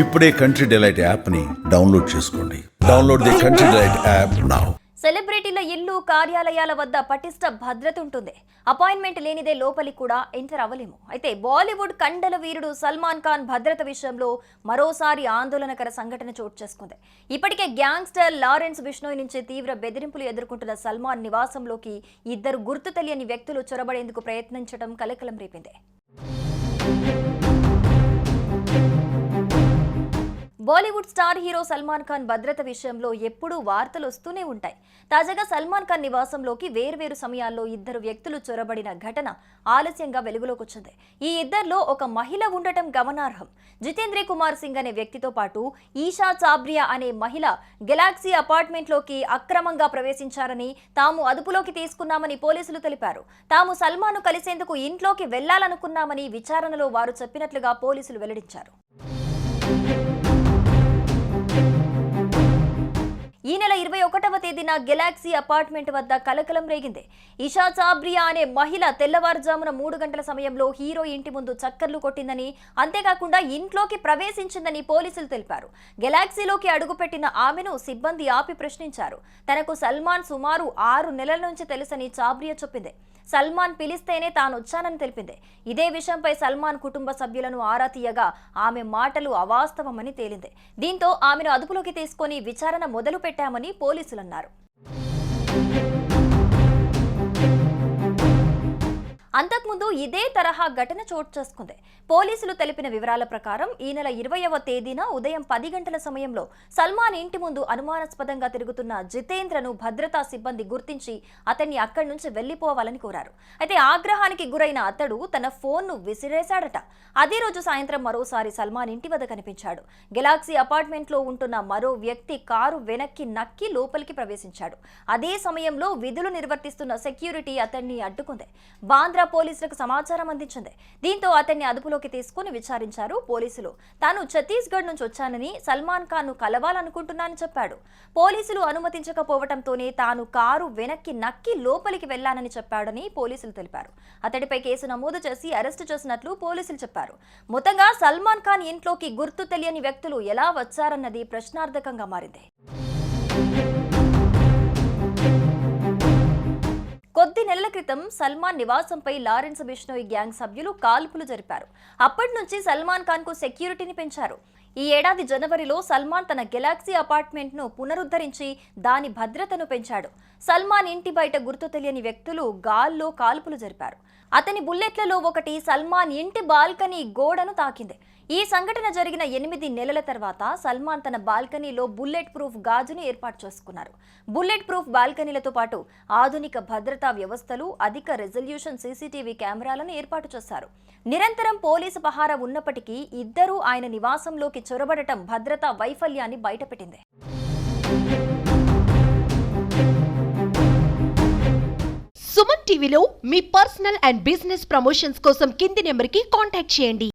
ఇప్పుడే Country Delight యాప్ని download చేసుకోండి. Download the Country Delight app now. సెలబ్రిటీల ఇల్లు కార్యాలయాల వద్ద పటిష్ట భద్రత ఉంటుంది. అపాయింట్మెంట్ లేనిదే లోపలికి కూడా ఎంటర్ అవ్వలేము. అయితే బాలీవుడ్ కండల వీరుడు సల్మాన్ ఖాన్ భద్రత విషయంలో మరోసారి ఆందోళనకర సంఘటన చోటు చేసుకుంది. ఇప్పటికే గ్యాంగ్స్టర్ లారెన్స్ బిష్నోయ్ నుంచి తీవ్ర బెదిరింపులు ఎదుర్కొంటున్న సల్మాన్ నివాసంలోకి ఇద్దరు గుర్తు తెలియని వ్యక్తులు చొరబడేందుకు ప్రయత్నించడం కలకలం రేపింది. బాలీవుడ్ స్టార్ హీరో సల్మాన్ ఖాన్ భద్రత విషయంలో ఎప్పుడూ వార్తలు వస్తూనే ఉంటాయి. తాజాగా సల్మాన్ ఖాన్ నివాసంలోకి వేర్వేరు సమయాల్లో ఇద్దరు వ్యక్తులు చొరబడిన ఘటన ఆలస్యంగా వెలుగులోకి వచ్చింది. ఈ ఇద్దరిలో ఒక మహిళ ఉండటం గమనార్హం. జితేంద్ర కుమార్ సింగ్ అనే వ్యక్తితో పాటు ఈషా చాబ్రియా అనే మహిళ గెలాక్సీ అపార్ట్మెంట్లోకి అక్రమంగా ప్రవేశించారని, తాము అదుపులోకి తీసుకున్నామని పోలీసులు తెలిపారు. తాము సల్మాన్ను కలిసేందుకు ఇంట్లోకి వెళ్లాలనుకున్నామని విచారణలో వారు చెప్పినట్లుగా పోలీసులు వెల్లడించారు. ఈ నెల 21వ తేదీన గెలాక్సీ అపార్ట్మెంట్ వద్ద కలకలం రేగింది. ఇషా చాబ్రియా అనే మహిళ తెల్లవారుజామున 3 గంటల సమయంలో హీరో ఇంటి ముందు చక్కర్లు కొట్టిందని, అంతేకాకుండా ఇంట్లోకి ప్రవేశించిందని పోలీసులు తెలిపారు. గెలాక్సీలోకి అడుగుపెట్టిన ఆమెను సిబ్బంది ఆపి ప్రశ్నించారు. తనకు సల్మాన్ సుమారు 6 నెలల నుంచి తెలుసని చాబ్రియా చెప్పింది. సల్మాన్ పిలిస్తేనే తానొచ్చానని తెలిపింది. ఇదే విషయంపై సల్మాన్ కుటుంబ సభ్యులను ఆరా తీయగా ఆమె మాటలు అవాస్తవమని తేలింది. దీంతో ఆమెను అదుపులోకి తీసుకొని విచారణ మొదలు పెట్టామని పోలీసులన్నారు. అంతకుముందు ఇదే తరహా ఘటన చోటు చేసుకుంది. పోలీసులు తెలిపిన వివరాల ప్రకారం ఈ నెల 20వ తేదీన ఉదయం 10 గంటల సమయంలో సల్మాన్ ఇంటి ముందు అనుమానాస్పదంగా తిరుగుతున్న జితేంద్రను భద్రతా సిబ్బంది గుర్తించి అతన్ని అక్కడి నుంచి వెళ్లిపోవాలని కోరారు. అయితే ఆగ్రహానికి గురైన అతడు తన ఫోన్ను విసిరేశాడట. అదే రోజు సాయంత్రం మరోసారి సల్మాన్ ఇంటి వద్ద కనిపించాడు. గెలాక్సీ అపార్ట్మెంట్లో ఉంటున్న మరో వ్యక్తి కారు వెనక్కి నక్కి లోపలికి ప్రవేశించాడు. అదే సమయంలో విధులు నిర్వర్తిస్తున్న సెక్యూరిటీ అతన్ని అడ్డుకుంది. బాంద్రా పోలీసులకు సమాచారం అందించింది. దీంతో అతన్ని అదుపులోకి తీసుకుని విచారించారు పోలీసులు. తాను ఛత్తీస్గఢ్ నుంచి వచ్చానని, సల్మాన్ ఖాన్ ను కలవాలనుకుంటున్నానని చెప్పాడు. పోలీసులు అనుమతించకపోవడంతోనే తాను కారు వెనక్కి నక్కి లోపలికి వెళ్లానని చెప్పాడని పోలీసులు తెలిపారు. అతడిపై కేసు నమోదు చేసి అరెస్టు చేసినట్లు పోలీసులు చెప్పారు. మొత్తంగా సల్మాన్ ఖాన్ ఇంట్లోకి గుర్తు తెలియని వ్యక్తులు ఎలా వచ్చారన్నది ప్రశ్నార్థకంగా మారింది. కొద్ది నెలల క్రితం సల్మాన్ నివాసంపై లారెన్స్ బిష్నోయ్ గ్యాంగ్ సభ్యులు కాల్పులు జరిపారు. అప్పటి నుంచి సల్మాన్ ఖాన్ కు సెక్యూరిటీని పెంచారు. ఈ ఏడాది జనవరిలో సల్మాన్ తన గెలాక్సీ అపార్ట్మెంట్ ను పునరుద్ధరించి దాని భద్రతను పెంచాడు. సల్మాన్ ఇంటి బయట గుర్తు తెలియని వ్యక్తులు గాల్లో కాల్పులు జరిపారు. అతని బుల్లెట్లలో ఒకటి సల్మాన్ ఇంటి బాల్కనీ గోడను తాకింది. ఈ సంఘటన జరిగిన 8 నెలల తర్వాత సల్మాన్ తన బాల్కనీలో బుల్లెట్ ప్రూఫ్ గాజును ఏర్పాటు చేసుకున్నారు. బుల్లెట్ ప్రూఫ్ బాల్కనీలతో పాటు ఆధునిక భద్రతా వ్యవస్థలు, అధిక రెజల్యూషన్ సీసీటీవీ కెమెరాలను ఏర్పాటు చేశారు. నిరంతరం పోలీసు పహారా ఉన్నప్పటికీ ఇద్దరూ ఆయన నివాసంలోకి చొరబడటం భద్రతా వైఫల్యాన్ని బయటపెట్టింది. సుమన్ టీవీలో మీ పర్సనల్ అండ్ బిజినెస్ ప్రమోషన్స్ కోసం కింది నెంబర్కి కాంటాక్ట్ చేయండి.